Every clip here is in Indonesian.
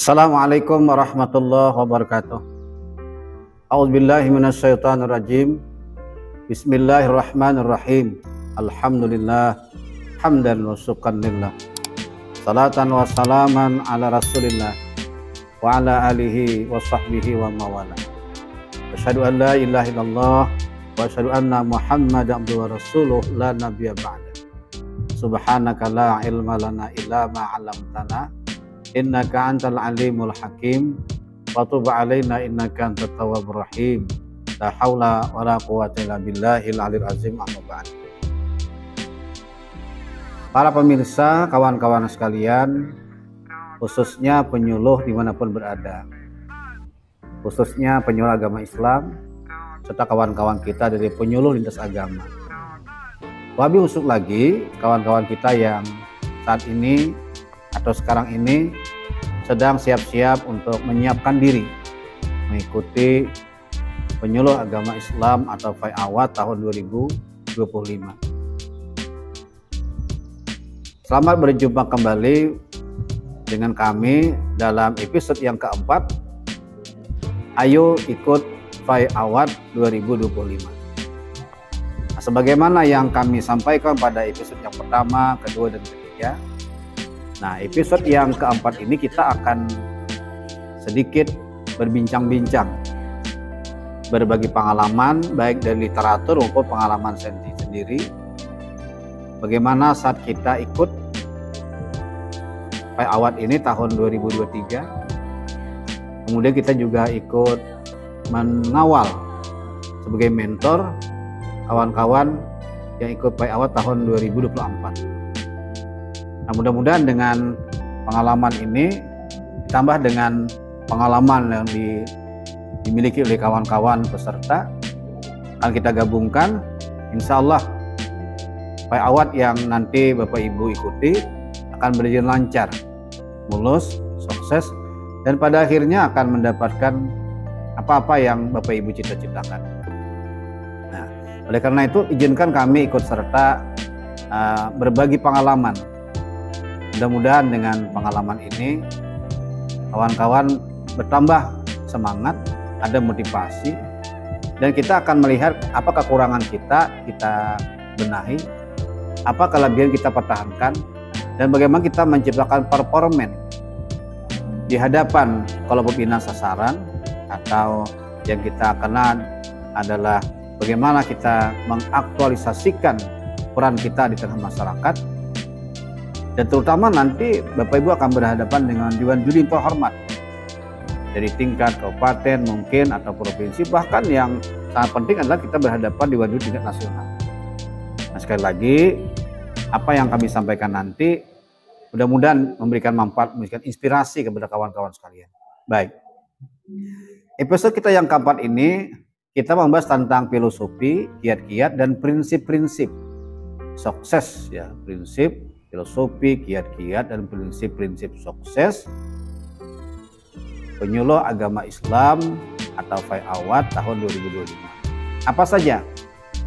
Assalamualaikum warahmatullahi wabarakatuh. A'udzubillahi minasyaitonirrajim. Bismillahirrahmanirrahim. Alhamdulillah hamdan wa syukran lillah. Salatan wa salaman ala Rasulillah wa ala alihi wa sahbihi wa mawala. Asyhadu an la ilaha illallah wa asyhadu anna Muhammadan abduhu wa rasuluh la nabiyya ba'da. Subhanaka la ilma lana illa ma 'allamtana. Innaka antal alimul hakim wa tub alaina innaka antat tawwabur rahim. La haula wala quwwata illa billahil aliyil azim. Amma ba'd. Para pemirsa, kawan-kawan sekalian, khususnya penyuluh dimanapun berada, khususnya penyuluh agama Islam serta kawan-kawan kita dari penyuluh lintas agama. Lebih khusus lagi kawan-kawan kita yang saat ini atau sekarang ini sedang siap-siap untuk menyiapkan diri mengikuti penyuluh agama Islam atau FAI-AWAD tahun 2025. Selamat berjumpa kembali dengan kami dalam episode yang keempat. Ayo ikut FAI-AWAD 2025. Nah, sebagaimana yang kami sampaikan pada episode yang pertama, kedua, dan ketiga. Nah, episode yang keempat ini kita akan sedikit berbincang-bincang, berbagi pengalaman baik dari literatur maupun pengalaman sendiri. Bagaimana saat kita ikut FAI-AWAD ini tahun 2023. Kemudian kita juga ikut mengawal sebagai mentor kawan-kawan yang ikut FAI-AWAD tahun 2024. Nah, mudah-mudahan dengan pengalaman ini ditambah dengan pengalaman yang dimiliki oleh kawan-kawan peserta akan kita gabungkan, insya Allah FAI-AWAD yang nanti Bapak Ibu ikuti akan berjalan lancar, mulus, sukses, dan pada akhirnya akan mendapatkan apa-apa yang Bapak Ibu cita-citakan. Nah, oleh karena itu izinkan kami ikut serta berbagi pengalaman. Mudah-mudahan dengan pengalaman ini kawan-kawan bertambah semangat, ada motivasi, dan kita akan melihat apa kekurangan kita benahi, apa kelebihan kita pertahankan, dan bagaimana kita menciptakan performan di hadapan kelompok bina sasaran, atau yang kita kenal adalah bagaimana kita mengaktualisasikan peran kita di tengah masyarakat. Dan terutama nanti Bapak Ibu akan berhadapan dengan dewan juri terhormat dari tingkat kabupaten mungkin atau provinsi, bahkan yang sangat penting adalah kita berhadapan dewan juri tingkat nasional. Nah, sekali lagi apa yang kami sampaikan nanti mudah-mudahan memberikan manfaat, memberikan inspirasi kepada kawan-kawan sekalian. Baik, episode kita yang keempat ini kita membahas tentang filosofi, kiat-kiat, dan prinsip-prinsip sukses, ya, prinsip, filosofi, kiat-kiat, dan prinsip-prinsip sukses penyuluh agama Islam atau FAI-AWAD tahun 2025. Apa saja?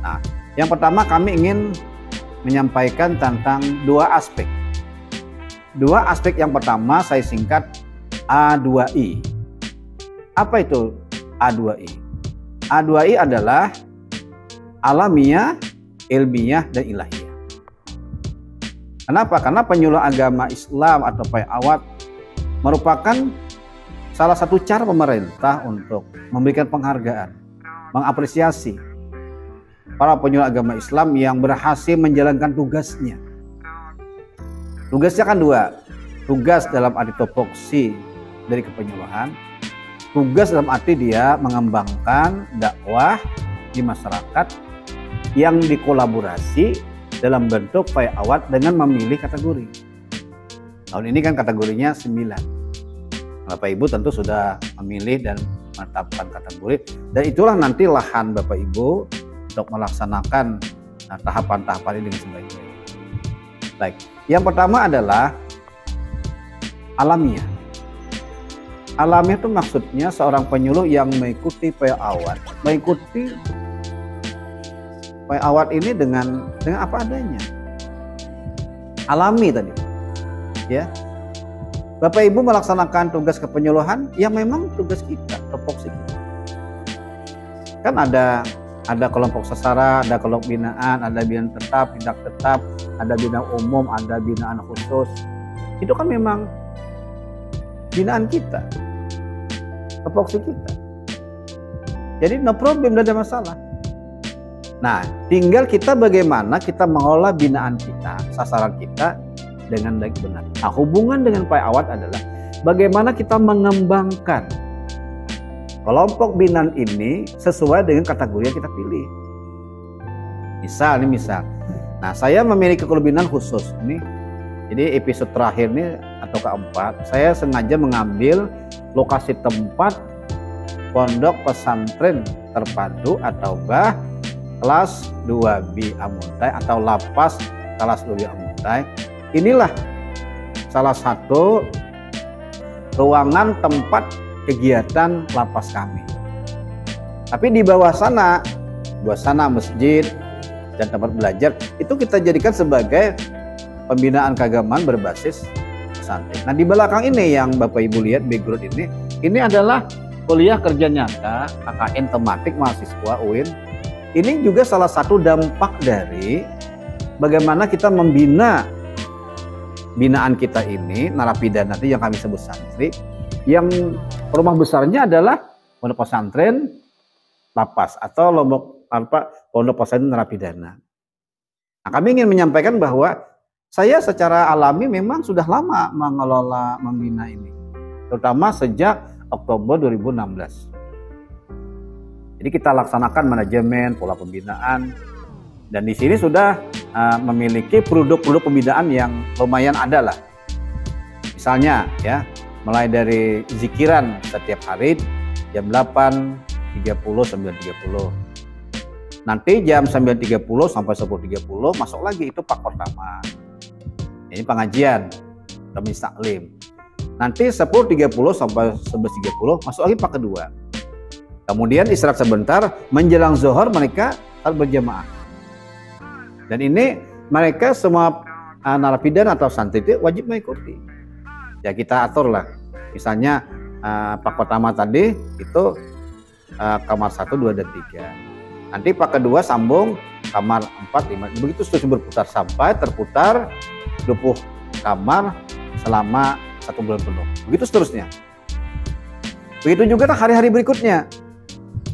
Nah, yang pertama kami ingin menyampaikan tentang dua aspek. Dua aspek yang pertama saya singkat A2I. Apa itu A2I? A2I adalah alamiah, ilmiah, dan ilahiyah. Kenapa? Karena penyuluh agama Islam atau FAI-AWAD merupakan salah satu cara pemerintah untuk memberikan penghargaan, mengapresiasi para penyuluh agama Islam yang berhasil menjalankan tugasnya. Tugasnya kan dua, tugas dalam arti topoksi dari kepenyuluhan, tugas dalam arti dia mengembangkan dakwah di masyarakat yang dikolaborasi dalam bentuk FAI-AWAD dengan memilih kategori. Tahun ini kan kategorinya 9. Bapak Ibu tentu sudah memilih dan menetapkan kategori, dan itulah nanti lahan Bapak Ibu untuk melaksanakan tahapan-tahapan ini dengan sebaik-baiknya. Baik, yang pertama adalah alamiah. Alamiah itu maksudnya seorang penyuluh yang mengikuti FAI-AWAD, mengikuti FAI-AWAD ini dengan apa adanya, alami tadi, ya. Bapak Ibu melaksanakan tugas kepenyuluhan, ya memang tugas kita, tupoksi kita. Kan ada kelompok sesara, ada kelompok binaan, ada binaan tetap, tidak tetap, ada binaan umum, ada binaan khusus. Itu kan memang binaan kita, tupoksi kita. Jadi no problem, tidak ada masalah. Nah, tinggal kita bagaimana kita mengolah binaan kita, sasaran kita dengan baik benar. Nah, hubungan dengan Pak Awad adalah bagaimana kita mengembangkan kelompok binaan ini sesuai dengan kategori yang kita pilih. Misal. Nah, saya memiliki binaan khusus ini. Jadi episode terakhir ini atau keempat, saya sengaja mengambil lokasi tempat pondok pesantren terpadu atau kelas 2B Amuntai atau lapas kelas 2B Amuntai. Inilah salah satu ruangan tempat kegiatan lapas kami. Tapi di bawah sana masjid dan tempat belajar itu kita jadikan sebagai pembinaan keagamaan berbasis pesantren. Nah, di belakang ini yang Bapak Ibu lihat background ini adalah kuliah kerja nyata KKN tematik mahasiswa UIN. Ini juga salah satu dampak dari bagaimana kita membina binaan kita ini, narapidana yang kami sebut santri, yang rumah besarnya adalah pondok pesantren lapas atau pondok pesantren narapidana. Nah, kami ingin menyampaikan bahwa saya secara alami memang sudah lama mengelola, membina ini, terutama sejak Oktober 2016. Jadi kita laksanakan manajemen, pola pembinaan, dan di sini sudah memiliki produk-produk pembinaan yang lumayan ada lah. Misalnya ya, mulai dari zikiran setiap hari jam 8.30, 9.30. Nanti jam 9.30 sampai 10.30 masuk lagi itu pak pertama. Ini pengajian, Tamis Taklim. Nanti 10.30 sampai 11.30 masuk lagi pak kedua. Kemudian istirahat sebentar, menjelang zuhur mereka harus berjamaah. Dan ini mereka semua narapidana atau santri itu wajib mengikuti. Ya kita atur lah. Misalnya pak pertama tadi itu kamar 1, 2, dan 3. Nanti pak kedua sambung kamar 4, 5. Begitu terus berputar sampai terputar 20 kamar selama 1 bulan penuh. Begitu seterusnya. Begitu juga hari-hari berikutnya.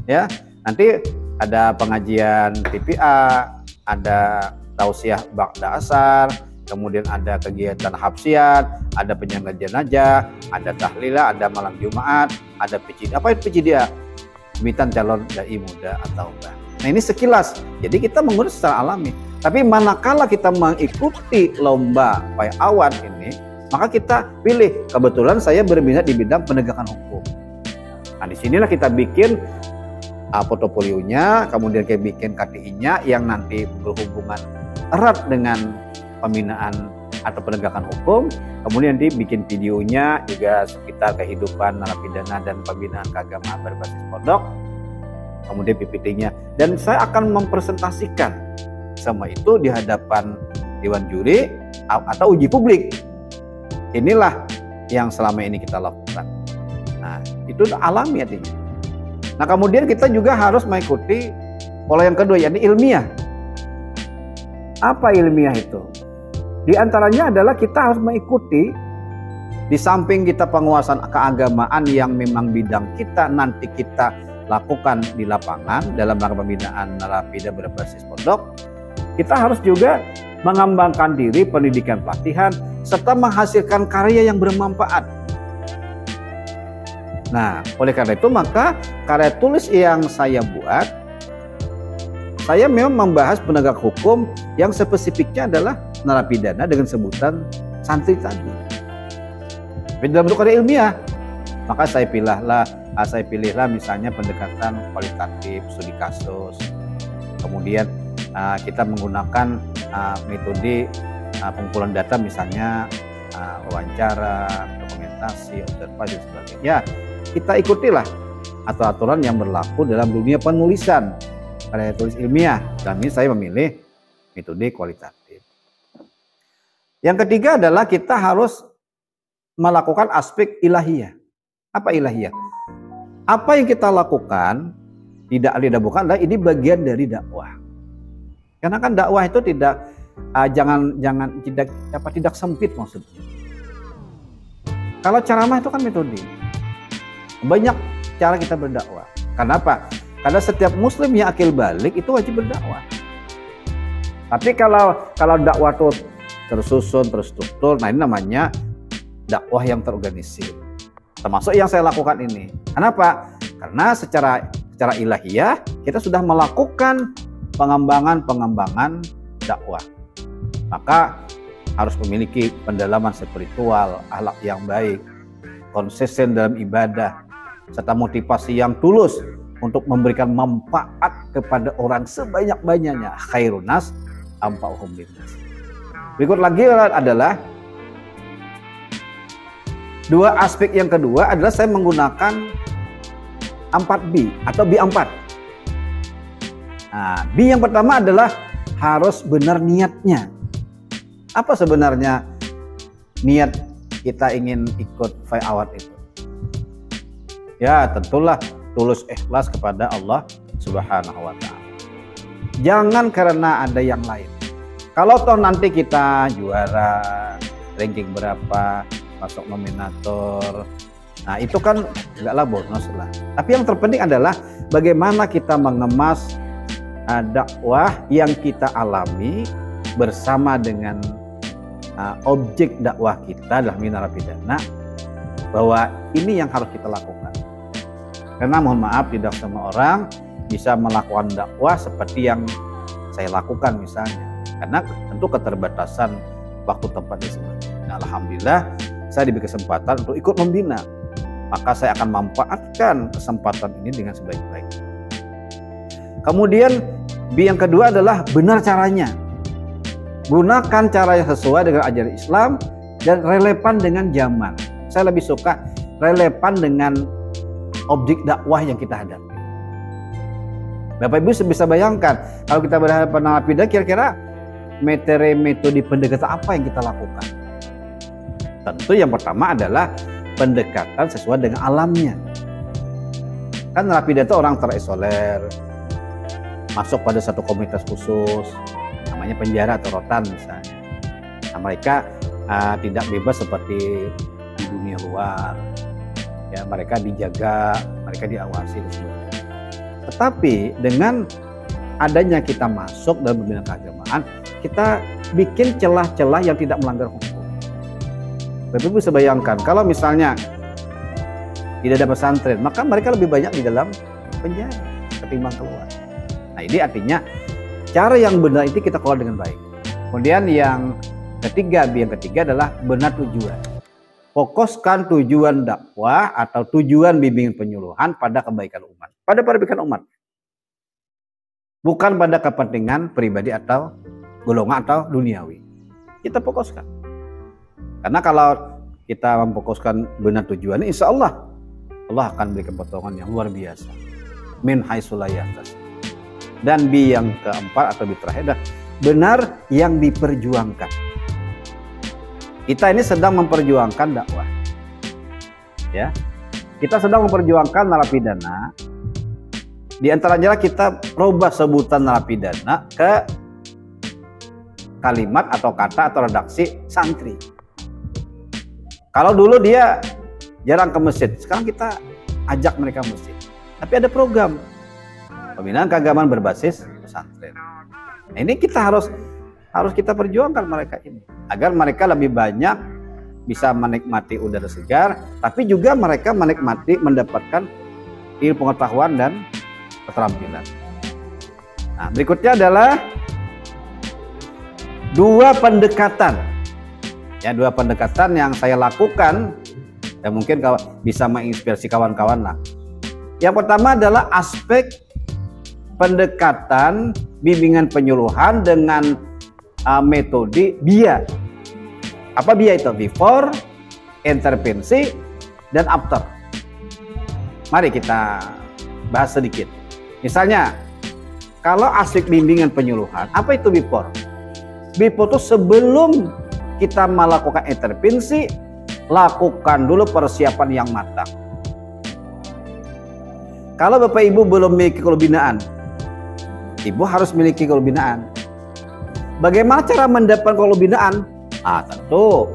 Ya, nanti ada pengajian TPA, ada tausiah ba'da asar, kemudian ada kegiatan hafsiat, ada penyangga jenazah, ada tahlilah, ada malam Jumat, ada PCD. Apa itu PCD? Pemilihan calon dai muda atau enggak. Nah, ini sekilas. Jadi kita mengurus secara alami. Tapi manakala kita mengikuti lomba Pak Awad ini, maka kita pilih. Kebetulan saya berminat di bidang penegakan hukum. Nah, disinilah kita bikin portofolionya, kemudian kita bikin KTI-nya yang nanti berhubungan erat dengan pembinaan atau penegakan hukum. Kemudian nanti bikin videonya juga sekitar kehidupan narapidana dan pembinaan keagamaan berbasis pondok. Kemudian PPT-nya. Dan saya akan mempresentasikan semua itu di hadapan Dewan Juri atau uji publik. Inilah yang selama ini kita lakukan. Nah, itu alami artinya. Nah, kemudian kita juga harus mengikuti pola yang kedua, yakni ilmiah. Apa ilmiah itu? Di antaranya adalah kita harus mengikuti, di samping kita penguasaan keagamaan yang memang bidang kita nanti kita lakukan di lapangan dalam rangka pembinaan narapidana berbasis pondok, kita harus juga mengembangkan diri, pendidikan pelatihan, serta menghasilkan karya yang bermanfaat. Nah, oleh karena itu maka karya tulis yang saya buat, saya memang membahas penegak hukum yang spesifiknya adalah narapidana dengan sebutan santri tadi. Dalam bentuk karya ilmiah, maka saya pilihlah misalnya pendekatan kualitatif, studi kasus. Kemudian kita menggunakan metode pengumpulan data misalnya wawancara, dokumentasi, observasi dan sebagainya. Kita ikutilah atau aturan yang berlaku dalam dunia penulisan karya tulis ilmiah. Dan ini saya memilih metode kualitatif. Yang ketiga adalah kita harus melakukan aspek ilahiyah. Apa ilahiyah? Apa yang kita lakukan tidak bukan adalah ini bagian dari dakwah. Karena kan dakwah itu tidak tidak sempit maksudnya. Kalau ceramah itu kan metode. Banyak cara kita berdakwah. Kenapa? Karena setiap muslim yang akil balik itu wajib berdakwah. Tapi kalau dakwah itu tersusun, terstruktur, nah ini namanya dakwah yang terorganisir. Termasuk yang saya lakukan ini. Kenapa? Karena secara ilahiyah kita sudah melakukan pengembangan dakwah. Maka harus memiliki pendalaman spiritual, akhlak yang baik, konsisten dalam ibadah, serta motivasi yang tulus untuk memberikan manfaat kepada orang sebanyak-banyaknya. Khairun nas anfa'uhum linnas. Berikut lagi adalah dua aspek yang kedua adalah saya menggunakan 4B atau B4. Nah, B yang pertama adalah harus benar niatnya. Apa sebenarnya niat kita ingin ikut fai'awat itu? Ya, tentulah tulus ikhlas kepada Allah Subhanahu wa Ta'ala. Jangan karena ada yang lain. Kalau toh nanti kita juara, ranking berapa, masuk nominator, nah itu kan enggaklah bonus lah. Tapi yang terpenting adalah bagaimana kita mengemas dakwah yang kita alami bersama dengan objek dakwah kita adalah narapidana, bahwa ini yang harus kita lakukan. Karena mohon maaf, tidak semua orang bisa melakukan dakwah seperti yang saya lakukan misalnya. Karena tentu keterbatasan waktu, tempat, dan sebagainya. Nah, alhamdulillah saya diberi kesempatan untuk ikut membina. Maka saya akan memanfaatkan kesempatan ini dengan sebaik-baiknya. Kemudian B yang kedua adalah benar caranya. Gunakan cara yang sesuai dengan ajaran Islam dan relevan dengan zaman. Saya lebih suka relevan dengan objek dakwah yang kita hadapi. Bapak Ibu bisa bayangkan kalau kita berhadapan narapidana, kira-kira metode pendekatan apa yang kita lakukan? Tentu yang pertama adalah pendekatan sesuai dengan alamnya. Kan narapidana itu orang terisoler, masuk pada satu komunitas khusus, namanya penjara atau rotan misalnya. Nah, mereka tidak bebas seperti di dunia luar. Ya, mereka dijaga, mereka diawasi dan sebagainya. Tetapi dengan adanya kita masuk dalam pembinaan keagamaan, kita bikin celah-celah yang tidak melanggar hukum. Bapak bisa bayangkan kalau misalnya tidak ada pesantren, maka mereka lebih banyak di dalam penjara ketimbang keluar. Nah, ini artinya cara yang benar itu kita kelola dengan baik. Kemudian yang ketiga adalah benar tujuan. Fokuskan tujuan dakwah atau tujuan bimbingan penyuluhan pada kebaikan umat, pada kebaikan umat, bukan pada kepentingan pribadi atau golongan atau duniawi. Kita fokuskan, karena kalau kita memfokuskan benar tujuan, insya Allah akan berikan potongan yang luar biasa. Min haitsu la yahtasib. Dan B yang keempat atau B terakhir adalah benar yang diperjuangkan. Kita ini sedang memperjuangkan dakwah, ya. Kita sedang memperjuangkan narapidana. Di antaranya kita rubah sebutan narapidana ke kalimat atau kata atau redaksi santri. Kalau dulu dia jarang ke masjid, sekarang kita ajak mereka masjid. Tapi ada program pembinaan keagamaan berbasis pesantren. Nah, ini kita harus kita perjuangkan mereka ini agar mereka lebih banyak bisa menikmati udara segar, tapi juga mereka mendapatkan ilmu pengetahuan dan keterampilan. Nah, berikutnya adalah dua pendekatan yang saya lakukan dan mungkin bisa menginspirasi kawan-kawan lah. Yang pertama adalah aspek pendekatan bimbingan penyuluhan dengan metode BIA. Apa BIA itu? Before, intervensi, dan after. Mari kita bahas sedikit. Misalnya, kalau aspek bimbingan penyuluhan, apa itu before? Before itu sebelum kita melakukan intervensi, lakukan dulu persiapan yang matang. Kalau Bapak Ibu belum memiliki kelebinaan, Ibu harus memiliki kelebinaan. Bagaimana cara mendapatkan kelebinaan? Tentu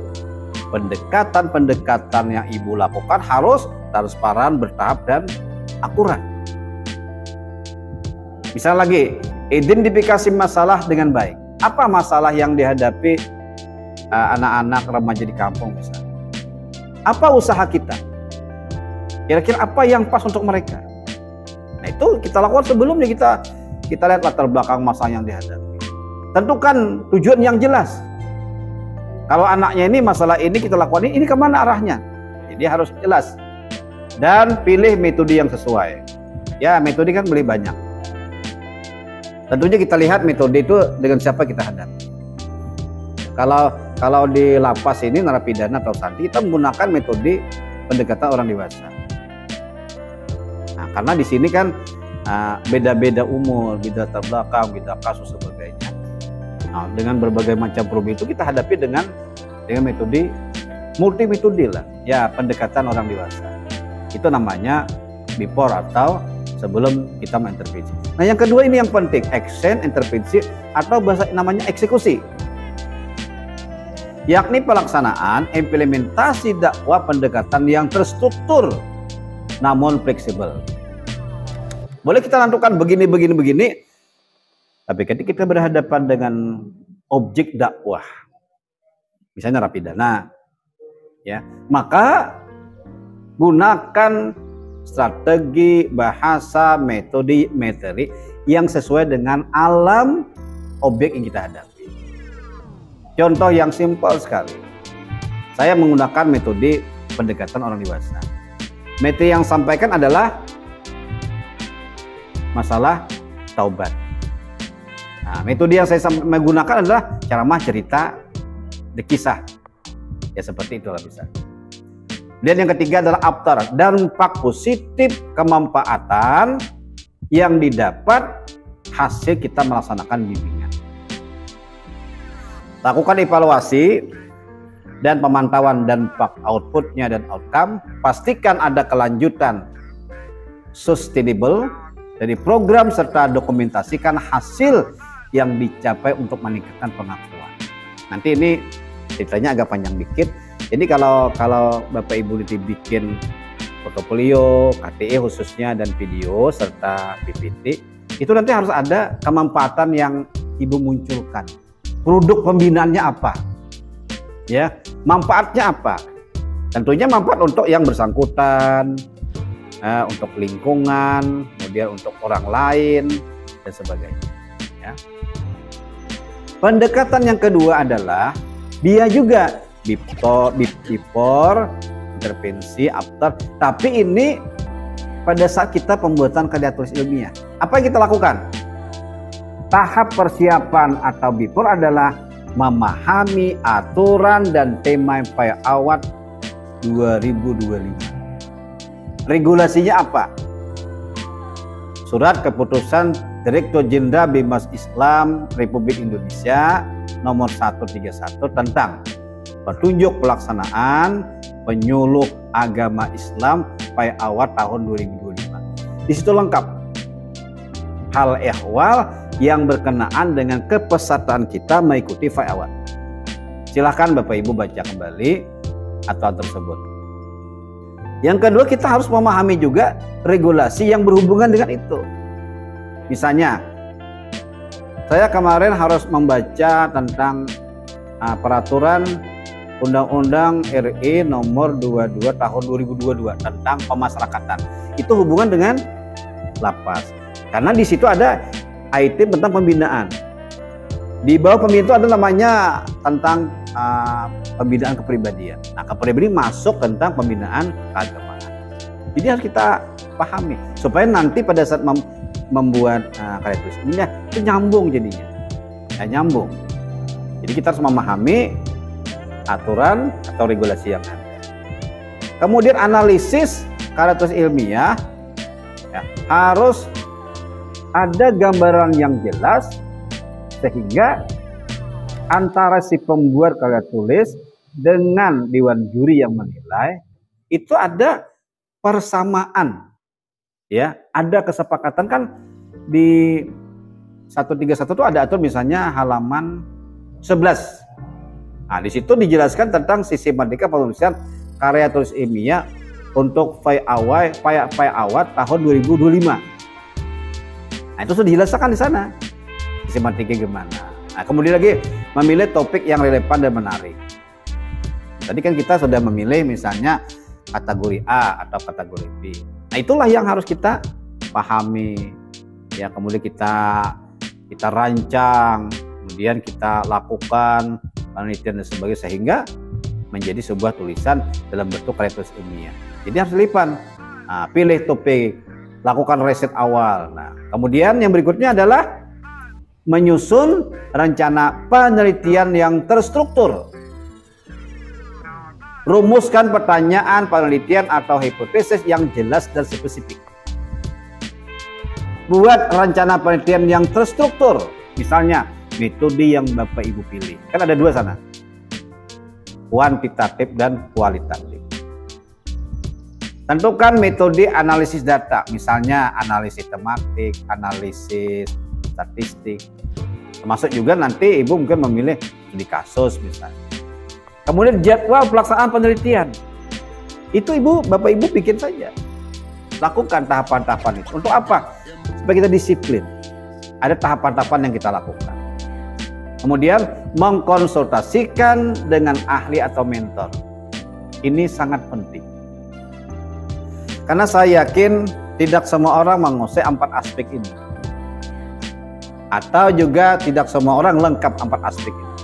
pendekatan-pendekatan yang Ibu lakukan harus transparan, bertahap, dan akurat. Misal lagi, identifikasi masalah dengan baik. Apa masalah yang dihadapi anak-anak remaja di kampung misalnya? Apa usaha kita? Kira-kira apa yang pas untuk mereka? Nah, itu kita lakukan sebelumnya, kita lihat latar belakang masalah yang dihadapi. Tentukan tujuan yang jelas. Kalau anaknya ini masalah ini kita lakukan ini kemana arahnya? Jadi harus jelas. Dan pilih metode yang sesuai. Ya, metode kan boleh banyak. Tentunya kita lihat metode itu dengan siapa kita hadapi. Kalau di lapas ini narapidana atau santri, kita menggunakan metode pendekatan orang dewasa. Nah, karena di sini kan beda-beda umur, beda latar belakang, beda kasus sebagainya. Nah, dengan berbagai macam problem itu kita hadapi dengan metode multi metode lah. Ya, pendekatan orang dewasa. Itu namanya before atau sebelum kita mengintervensi. Nah, yang kedua ini yang penting, action, intervensi, atau bahasa namanya eksekusi. Yakni pelaksanaan implementasi dakwah pendekatan yang terstruktur namun fleksibel. Boleh kita tentukan begini, tapi ketika kita berhadapan dengan objek dakwah, misalnya narapidana, ya, maka gunakan strategi, bahasa, metode, materi yang sesuai dengan alam objek yang kita hadapi. Contoh yang simpel sekali. Saya menggunakan metode pendekatan orang dewasa. Metode yang sampaikan adalah masalah taubat. Nah, metode yang saya menggunakan adalah ceramah, cerita, kisah. Ya seperti itulah bisa. Dan yang ketiga adalah aftar, dampak positif kemanfaatan yang didapat hasil kita melaksanakan bimbingan. Lakukan evaluasi dan pemantauan dampak outputnya dan outcome. Pastikan ada kelanjutan sustainable dari program serta dokumentasikan hasil yang dicapai untuk meningkatkan pengakuan. Nanti ini ceritanya agak panjang dikit. Jadi kalau Bapak Ibu bikin portofolio, KTE khususnya, dan video serta PPT, itu nanti harus ada kemanfaatan yang Ibu munculkan. Produk pembinaannya apa? Ya, manfaatnya apa? Tentunya manfaat untuk yang bersangkutan, untuk lingkungan, kemudian untuk orang lain dan sebagainya. Ya. Pendekatan yang kedua adalah dia juga before, intervensi, after. Tapi ini pada saat kita pembuatan karya tulis ilmiah. Apa yang kita lakukan? Tahap persiapan atau before adalah memahami aturan dan tema MPI Award 2025. Regulasinya apa? Surat Keputusan Direktur Jenderal Bimas Islam Republik Indonesia nomor 131 tentang petunjuk pelaksanaan penyuluh agama Islam MPI Award tahun 2025. Di situ lengkap hal ehwal yang berkenaan dengan kepesertaan kita mengikuti MPI Award. Silahkan Bapak Ibu baca kembali aturan tersebut. Yang kedua, kita harus memahami juga regulasi yang berhubungan dengan itu. Misalnya, saya kemarin harus membaca tentang peraturan Undang-Undang RI nomor 22 tahun 2022 tentang pemasyarakatan. Itu hubungan dengan lapas. Karena di situ ada item tentang pembinaan. Di bawah pembinaan itu ada namanya tentang pembinaan kepribadian. Nah, kepribadian masuk tentang pembinaan keagamaan. Jadi harus kita pahami supaya nanti pada saat membuat karya tulis ilmiah itu nyambung jadinya. Ya, nyambung. Jadi kita harus memahami aturan atau regulasi yang ada. Kemudian analisis karya tulis ilmiah ya, harus ada gambaran yang jelas sehingga antara si pembuat karya tulis dengan dewan juri yang menilai, itu ada persamaan, ya, ada kesepakatan. Kan di 131 itu ada atur misalnya halaman 11. Nah, di situ dijelaskan tentang sistematika penulisan karya tulis ilmiah untuk fai awal tahun 2025. Nah, itu sudah dijelaskan di sana sistematika gimana. Nah, kemudian lagi memilih topik yang relevan dan menarik. Tadi kan kita sudah memilih misalnya kategori A atau kategori B. Nah, itulah yang harus kita pahami. Ya, kemudian kita rancang, kemudian kita lakukan penelitian dan sebagainya sehingga menjadi sebuah tulisan dalam bentuk karya tulis ilmiah. Jadi harus lipan. Nah, pilih topik, lakukan riset awal. Nah, kemudian yang berikutnya adalah menyusun rencana penelitian yang terstruktur. Rumuskan pertanyaan penelitian atau hipotesis yang jelas dan spesifik. Buat rencana penelitian yang terstruktur. Misalnya, metode yang Bapak Ibu pilih. Kan ada dua sana. Kuantitatif dan kualitatif. Tentukan metode analisis data. Misalnya, analisis tematik, analisis statistik. Termasuk juga nanti Ibu mungkin memilih studi kasus misalnya. Kemudian jadwal pelaksanaan penelitian. Itu Bapak Ibu bikin saja. Lakukan tahapan-tahapan itu. Untuk apa? Supaya kita disiplin. Ada tahapan-tahapan yang kita lakukan. Kemudian mengkonsultasikan dengan ahli atau mentor. Ini sangat penting. Karena saya yakin tidak semua orang menguasai 4 aspek ini. Atau juga tidak semua orang lengkap 4 aspek ini.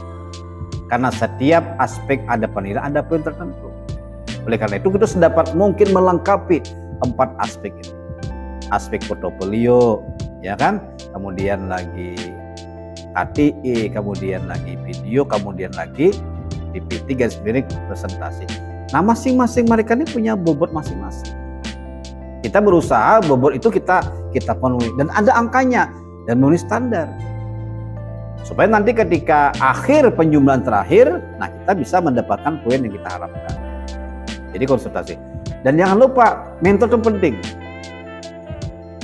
Karena setiap aspek ada penilaian, ada poin tertentu. Oleh karena itu kita sedapat mungkin melengkapi 4 aspek ini. Aspek portofolio, ya kan? Kemudian lagi KTI, kemudian lagi video, kemudian lagi PPT garis miring presentasi. Nah, masing-masing mereka ini punya bobot masing-masing. Kita berusaha bobot itu kita penuhi dan ada angkanya dan memenuhi standar. Supaya nanti ketika akhir penjumlahan terakhir, nah kita bisa mendapatkan poin yang kita harapkan. Jadi konsultasi. Dan jangan lupa, mentor itu penting.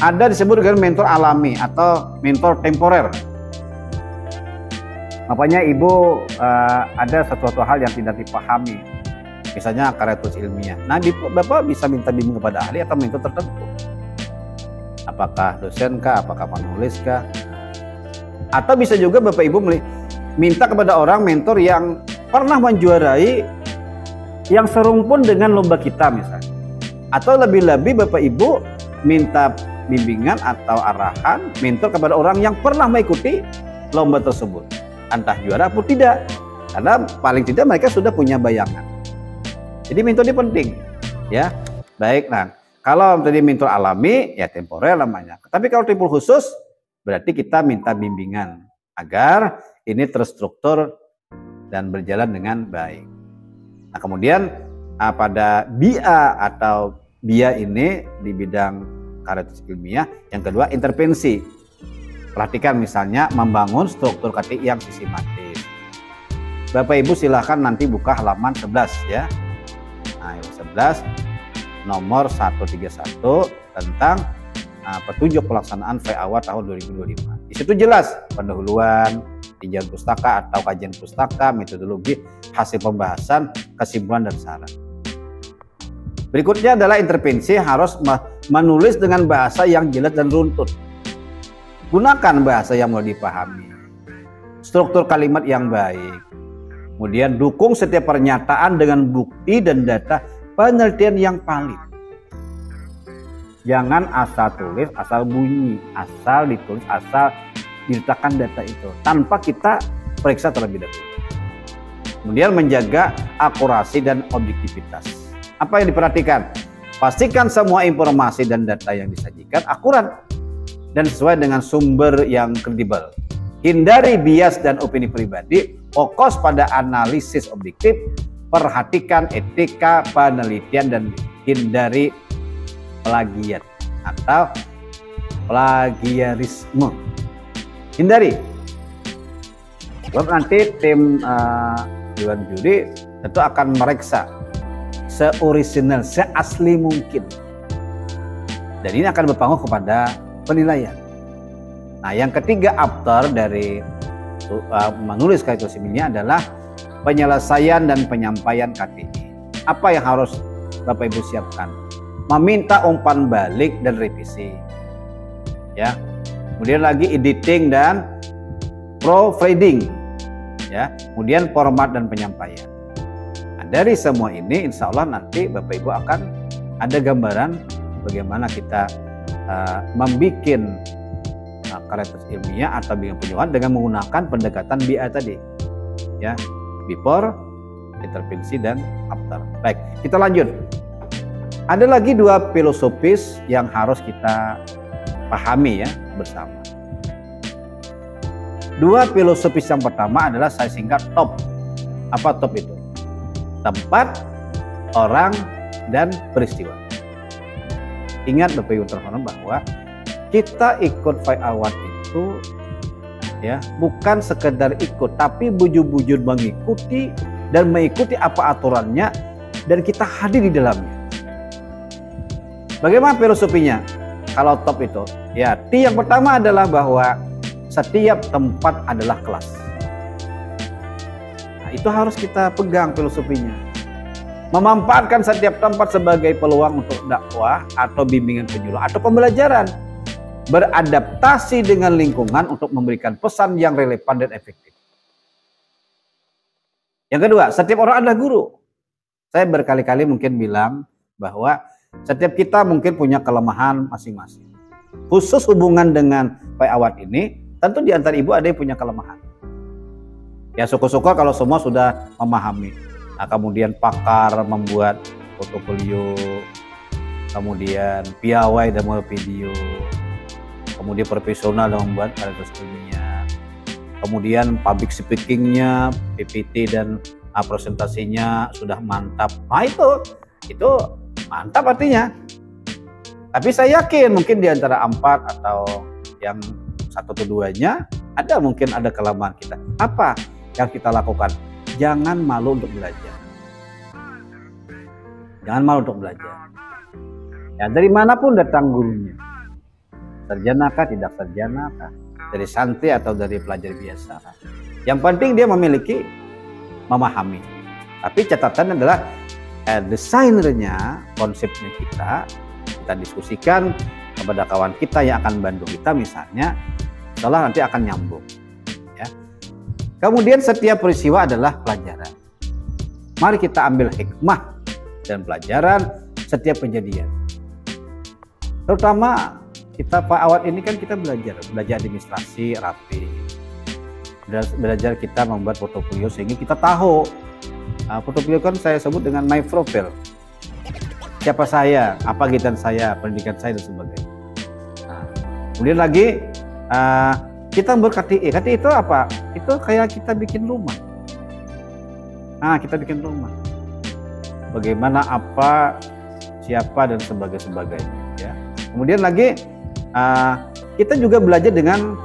Ada disebut dengan mentor alami atau mentor temporer. Makanya Ibu ada sesuatu hal yang tidak dipahami. Misalnya karya tulis ilmiah. Nah, Bapak bisa minta bimbing kepada ahli atau mentor tertentu. Apakah dosen kah, apakah penulis kah? Atau bisa juga Bapak Ibu minta kepada orang mentor yang pernah menjuarai yang serumpun dengan lomba kita misalnya. Atau lebih-lebih Bapak Ibu minta bimbingan atau arahan mentor kepada orang yang pernah mengikuti lomba tersebut. Entah juara atau tidak. Karena paling tidak mereka sudah punya bayangan. Jadi mentor ini penting. Ya, baik. Nah, kalau tadi mentor alami ya temporer namanya. Tapi kalau tipe khusus berarti kita minta bimbingan agar ini terstruktur dan berjalan dengan baik. Nah, kemudian pada BIA atau BIA ini di bidang karya tulis ilmiah, yang kedua intervensi. Perhatikan misalnya membangun struktur KTI yang sistematis. Bapak Ibu silahkan nanti buka halaman 11 ya. Nah, 11 nomor 131 tentang petunjuk pelaksanaan FAW tahun 2025. Di situ jelas pendahuluan, tinjauan pustaka atau kajian pustaka, metodologi, hasil pembahasan, kesimpulan dan saran. Berikutnya adalah intervensi, harus menulis dengan bahasa yang jelas dan runtut. Gunakan bahasa yang mudah dipahami. Struktur kalimat yang baik. Kemudian dukung setiap pernyataan dengan bukti dan data penelitian yang valid. Jangan asal tulis, asal bunyi, asal ditulis, asal diletakkan data itu tanpa kita periksa terlebih dahulu. Kemudian menjaga akurasi dan objektivitas. Apa yang diperhatikan? Pastikan semua informasi dan data yang disajikan akurat dan sesuai dengan sumber yang kredibel. Hindari bias dan opini pribadi, fokus pada analisis objektif, perhatikan etika penelitian dan hindari plagiat atau plagiarisme. Hindari. Sebab nanti tim dewan juri tentu akan mereksa seoriginal, seasli mungkin. Dan ini akan berpengaruh kepada penilaian. Nah, yang ketiga after dari menulis KTI ini adalah penyelesaian dan penyampaian KTI. Apa yang harus Bapak Ibu siapkan? Meminta umpan balik dan revisi. Ya. Kemudian lagi editing dan proofreading. Ya. Kemudian format dan penyampaian. Nah, dari semua ini insya Allah nanti Bapak Ibu akan ada gambaran bagaimana kita membuat karya ilmiah atau bimbingan penyuluhan dengan menggunakan pendekatan BA tadi, ya, before, intervensi, dan after. Baik, kita lanjut. Ada lagi dua filosofis yang harus kita pahami ya bersama. Dua filosofis yang pertama adalah saya singkat TOP. Apa TOP itu? Tempat, orang, dan peristiwa. Ingat Bapak Ibu terhormat bahwa kita ikut Five Award itu ya bukan sekedar ikut, tapi bujur-bujur mengikuti dan mengikuti apa aturannya dan kita hadir di dalamnya. Bagaimana filosofinya? Kalau top itu, ya yang pertama adalah bahwa setiap tempat adalah kelas. Nah, itu harus kita pegang filosofinya. Memanfaatkan setiap tempat sebagai peluang untuk dakwah atau bimbingan penyuluh atau pembelajaran. Beradaptasi dengan lingkungan untuk memberikan pesan yang relevan dan efektif. Yang kedua, setiap orang adalah guru. Saya berkali-kali mungkin bilang bahwa setiap kita mungkin punya kelemahan masing-masing. Khusus hubungan dengan Five Award ini, tentu di antara ibu ada yang punya kelemahan. Ya syukur-syukur kalau semua sudah memahami. Nah, kemudian pakar membuat portofolio, kemudian piawai dan membuat video, kemudian profesional dalam membuat karya ilmiah, kemudian public speakingnya, PPT dan presentasinya sudah mantap. Nah itu mantap artinya. Tapi saya yakin mungkin di antara 4 atau yang 1 atau 2-nya mungkin ada kelemahan kita. Apa yang kita lakukan? Jangan malu untuk belajar. Jangan malu untuk belajar. Ya, dari manapun datang gurunya. Sarjanakah, tidak sarjanakah, dari santri atau dari pelajar biasa. Yang penting dia memahami. Tapi catatan adalah desainernya, konsepnya kita diskusikan kepada kawan kita yang akan bantu kita misalnya, setelah nanti akan nyambung. Ya. Kemudian setiap peristiwa adalah pelajaran. Mari kita ambil hikmah dan pelajaran setiap kejadian. Terutama kita Pak Awad ini kan kita belajar administrasi rapi, belajar kita membuat portofolio sehingga kita tahu. Portofolio kan saya sebut dengan my profile. Siapa saya, apa kegiatan saya, pendidikan saya dan sebagainya. Nah, kemudian lagi kita KTI. KTI itu apa? Itu kayak kita bikin rumah. Nah, kita bikin rumah. Bagaimana, apa, siapa dan sebagainya. Ya. Kemudian lagi kita juga belajar dengan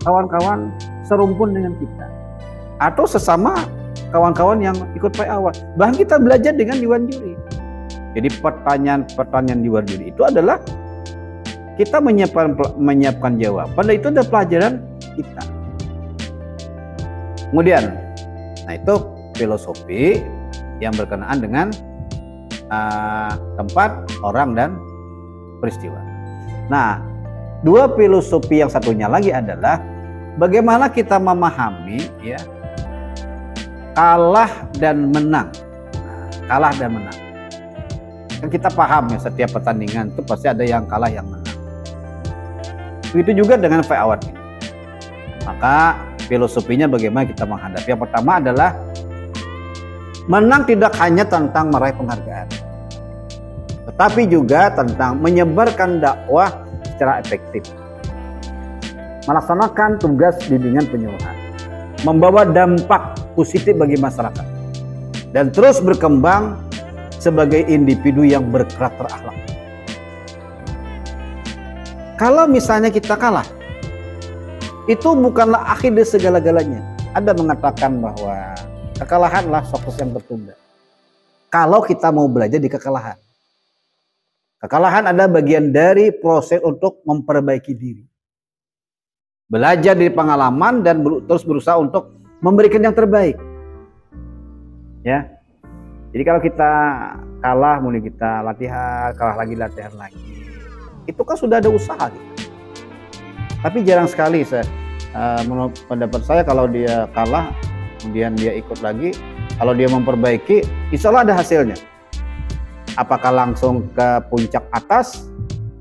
kawan-kawan serumpun dengan kita atau sesama kawan-kawan yang ikut Five Award. Bahkan kita belajar dengan Dewan Juri. Jadi pertanyaan Dewan Juri itu adalah kita menyiapkan jawaban dan itu adalah pelajaran kita. Kemudian, nah itu filosofi yang berkenaan dengan tempat, orang, dan peristiwa. Nah, dua filosofi yang satunya lagi adalah bagaimana kita memahami ya kalah dan menang. Kalah dan menang. Kan kita paham ya setiap pertandingan itu pasti ada yang kalah yang menang. Begitu juga dengan Five Award ini. Maka filosofinya bagaimana kita menghadapi. Yang pertama adalah menang tidak hanya tentang meraih penghargaan, tetapi juga tentang menyebarkan dakwah secara efektif, melaksanakan tugas bimbingan penyuluhan, membawa dampak positif bagi masyarakat, dan terus berkembang sebagai individu yang berkarakter akhlak. Kalau misalnya kita kalah, itu bukanlah akhir dari segala-galanya. Ada mengatakan bahwa Kekalahanlah sukses yang tertunda. Kalau kita mau belajar di kekalahan. Kekalahan adalah bagian dari proses untuk memperbaiki diri. Belajar dari pengalaman dan terus berusaha untuk memberikan yang terbaik. Ya. Jadi kalau kita kalah, mulai kita latihan, kalah lagi, latihan lagi. Itu kan sudah ada usaha gitu. Tapi jarang sekali menurut pendapat saya kalau dia kalah, kemudian dia ikut lagi, kalau dia memperbaiki, insya Allah ada hasilnya. Apakah langsung ke puncak atas,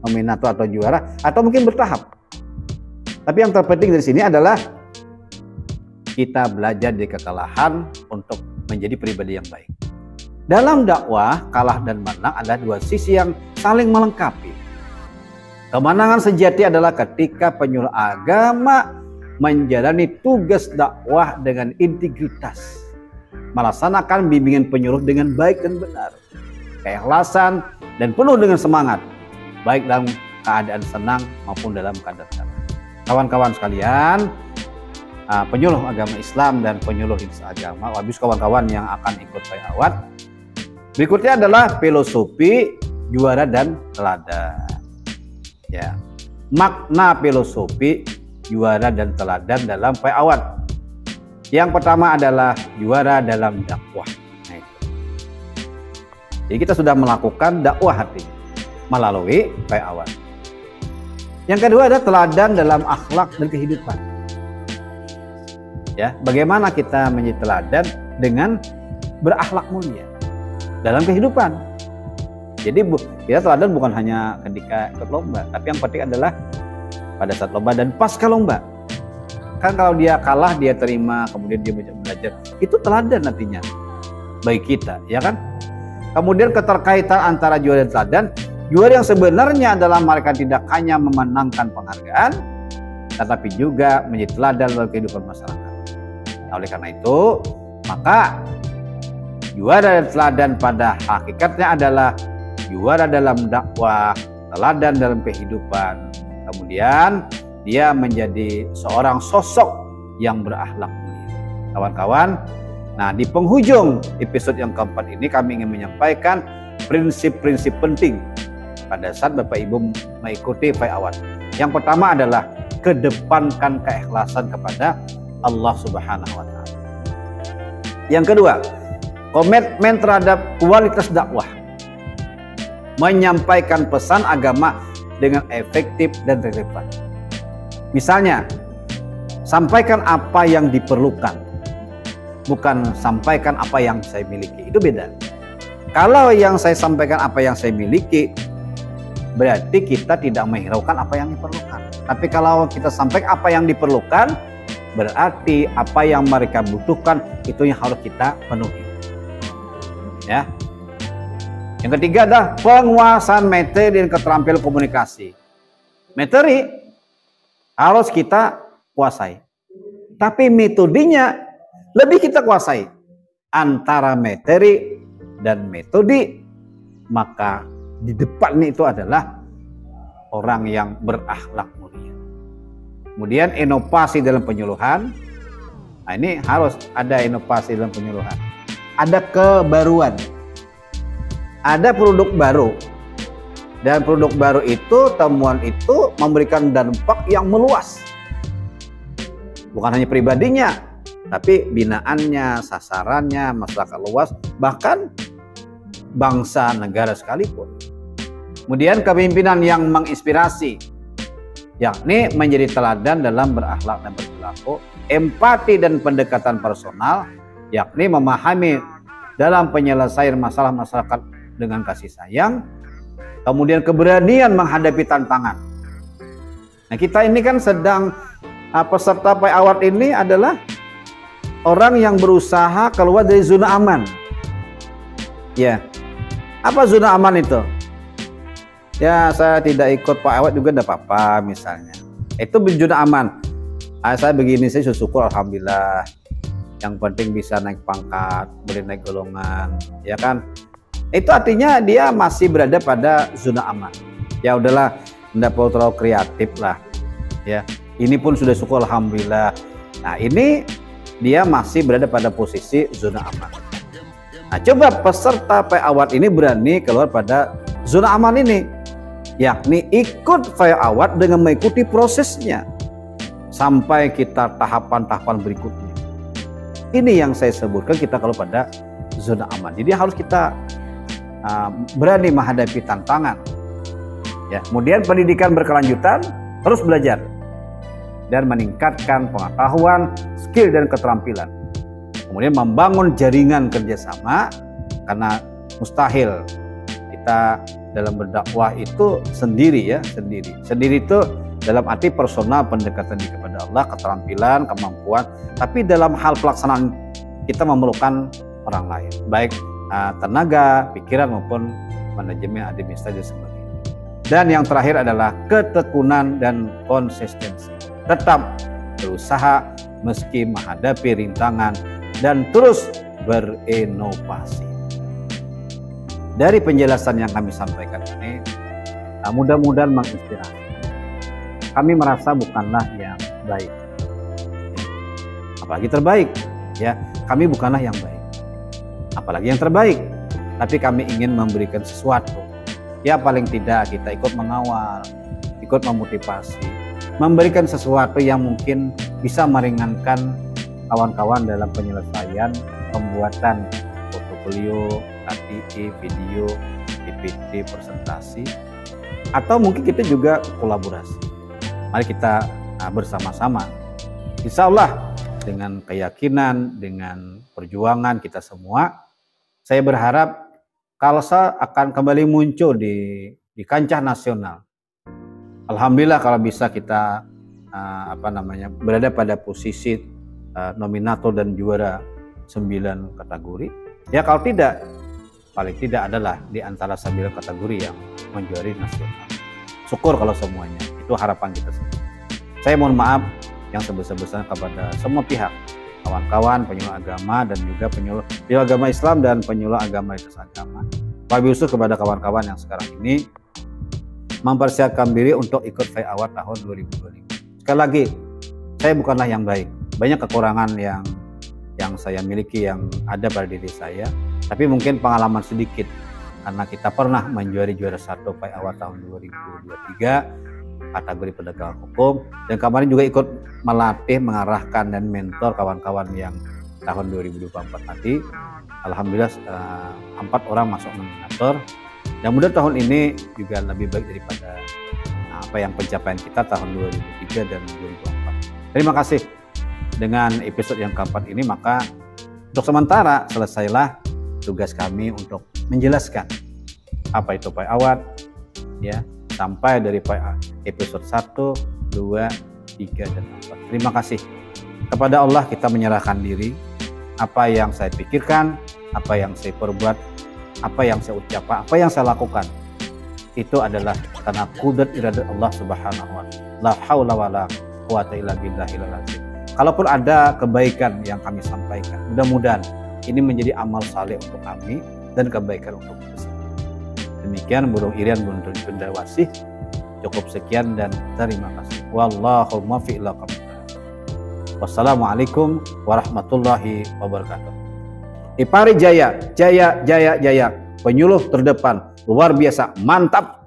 nominator atau juara, atau mungkin bertahap. Tapi yang terpenting dari sini adalah kita belajar dari kekalahan untuk menjadi pribadi yang baik. Dalam dakwah, kalah dan menang adalah dua sisi yang saling melengkapi. Kemenangan sejati adalah ketika penyuluh agama menjalani tugas dakwah dengan integritas, melaksanakan bimbingan penyuluh dengan baik dan benar, keikhlasan dan penuh dengan semangat, baik dalam keadaan senang maupun dalam keadaan kalah. Kawan-kawan sekalian, penyuluh agama Islam dan penyuluh lintas agama, habis kawan-kawan yang akan ikut bayawat. Berikutnya adalah filosofi, juara dan teladan. Ya, makna filosofi, juara dan teladan dalam bayawat. Yang pertama adalah juara dalam dakwah. Nah, itu. Jadi kita sudah melakukan dakwah artinya melalui bayawat. Yang kedua adalah teladan dalam akhlak dan kehidupan. Ya, bagaimana kita menjadi teladan dengan berakhlak mulia dalam kehidupan. Jadi kita teladan bukan hanya ketika ikut lomba, tapi yang penting adalah pada saat lomba dan pasca lomba. Kan kalau dia kalah dia terima, kemudian dia belajar, itu teladan nantinya bagi kita, ya kan? Kemudian keterkaitan antara juara dan teladan. Juara yang sebenarnya adalah mereka tidak hanya memenangkan penghargaan, tetapi juga menjadi teladan dalam kehidupan masyarakat. Nah, oleh karena itu, maka juara dan teladan pada hakikatnya adalah juara dalam dakwah, teladan dalam kehidupan. Kemudian dia menjadi seorang sosok yang berakhlak mulia. Kawan-kawan, nah di penghujung episode yang keempat ini kami ingin menyampaikan prinsip-prinsip penting pada saat Bapak Ibu mengikuti bayawat. Yang pertama adalah kedepankan keikhlasan kepada Allah Subhanahu wa Ta'ala. Yang kedua, komitmen terhadap kualitas dakwah, menyampaikan pesan agama dengan efektif dan relevan. Misalnya, sampaikan apa yang diperlukan, bukan sampaikan apa yang saya miliki. Itu beda. Kalau yang saya sampaikan apa yang saya miliki, berarti kita tidak menghiraukan apa yang diperlukan. Tapi kalau kita sampaikan apa yang diperlukan, berarti apa yang mereka butuhkan itu yang harus kita penuhi. Ya. Yang ketiga adalah penguasaan materi dan keterampilan komunikasi. Materi harus kita kuasai, tapi metodenya lebih kita kuasai. Antara materi dan metode, maka di depannya itu adalah orang yang berakhlak mulia. Kemudian inovasi dalam penyuluhan. Nah, ini harus ada inovasi dalam penyuluhan. Ada kebaruan. Ada produk baru. Dan produk baru itu, temuan itu memberikan dampak yang meluas. Bukan hanya pribadinya, tapi binaannya, sasarannya, masyarakat luas, bahkan bangsa negara sekalipun. Kemudian kepemimpinan yang menginspirasi, yakni menjadi teladan dalam berakhlak dan berperilaku, empati dan pendekatan personal, yakni memahami dalam penyelesaian masalah masyarakat dengan kasih sayang, kemudian keberanian menghadapi tantangan. Nah, kita ini kan sedang peserta bayawat ini adalah orang yang berusaha keluar dari zona aman. Ya, apa zona aman itu? Ya, saya tidak ikut bayawat juga tidak apa-apa misalnya. Itu zona aman. Saya begini, saya syukur alhamdulillah. Yang penting bisa naik pangkat, boleh naik golongan, ya kan? Itu artinya dia masih berada pada zona aman. Ya udahlah, tidak perlu terlalu kreatif lah. Ya, ini pun sudah syukur alhamdulillah. Nah, ini dia masih berada pada posisi zona aman. Nah, coba peserta PA-Award ini berani keluar pada zona aman ini, yakni ikut PA-Award dengan mengikuti prosesnya sampai kita tahapan-tahapan berikutnya. Ini yang saya sebutkan, kita kalau pada zona aman. Jadi harus kita berani menghadapi tantangan. Ya, kemudian pendidikan berkelanjutan, terus belajar dan meningkatkan pengetahuan, skill dan keterampilan. Kemudian membangun jaringan kerjasama, karena mustahil kita dalam berdakwah itu sendiri ya, sendiri itu dalam arti personal, pendekatan kepada Allah, keterampilan, kemampuan, tapi dalam hal pelaksanaan kita memerlukan orang lain, baik tenaga, pikiran maupun manajemen, administrasi dan sebagainya. Dan yang terakhir adalah ketekunan dan konsistensi. Tetap berusaha meski menghadapi rintangan dan terus berinovasi. Dari penjelasan yang kami sampaikan ini, mudah-mudahan menginspirasi. Kami merasa bukanlah yang baik, apalagi terbaik. Ya, kami bukanlah yang baik, apalagi yang terbaik. Tapi kami ingin memberikan sesuatu. Ya, paling tidak kita ikut mengawal, ikut memotivasi, memberikan sesuatu yang mungkin bisa meringankan kawan-kawan dalam penyelesaian pembuatan portofolio, KTI, video, PPT, presentasi, atau mungkin kita juga kolaborasi. Mari kita bersama-sama, insya Allah dengan keyakinan, dengan perjuangan kita semua, saya berharap Kalsa akan kembali muncul di kancah nasional. Alhamdulillah kalau bisa kita berada pada posisi nominator dan juara 9 kategori. Ya, kalau tidak, paling tidak adalah di antara 9 kategori yang menjuari nasional. Syukur kalau semuanya. Itu harapan kita semua. Saya mohon maaf yang sebesar-besarnya kepada semua pihak, kawan-kawan penyuluh agama dan juga penyuluh agama Islam dan penyuluh agama lintas agama. Wabil khusus kepada kawan-kawan yang sekarang ini mempersiapkan diri untuk ikut PA-Award tahun 2025. Sekali lagi, saya bukanlah yang baik. Banyak kekurangan yang saya miliki, yang ada pada diri saya, tapi mungkin pengalaman sedikit karena kita pernah menjuari juara 1 PA-Award tahun 2023 kategori penegakan hukum, dan kemarin juga ikut melatih, mengarahkan dan mentor kawan-kawan yang tahun 2024 tadi. Alhamdulillah 4 orang masuk nominator, dan mudah tahun ini juga lebih baik daripada pencapaian kita tahun 2003 dan 2004. Terima kasih. Dengan episode yang keempat ini, maka untuk sementara selesailah tugas kami untuk menjelaskan apa itu PA-Award, ya, sampai dari episode 1, 2, 3, dan 4. Terima kasih. Kepada Allah kita menyerahkan diri. Apa yang saya pikirkan, apa yang saya perbuat, apa yang saya ucapkan, apa yang saya lakukan, itu adalah karena qudrat iradat Allah Subhanahu wa ta'ala. La haula wala quwata illa billahil azim. Kalaupun ada kebaikan yang kami sampaikan, mudah-mudahan ini menjadi amal saleh untuk kami dan kebaikan untuk kita semua. Demikian burung irian burung pendawasih. Cukup sekian dan terima kasih. Wallahu muwaffiq ila aqwamit thoriq. Wassalamualaikum warahmatullahi wabarakatuh. Ipari jaya, jaya, jaya, jaya. Penyuluh terdepan luar biasa, mantap.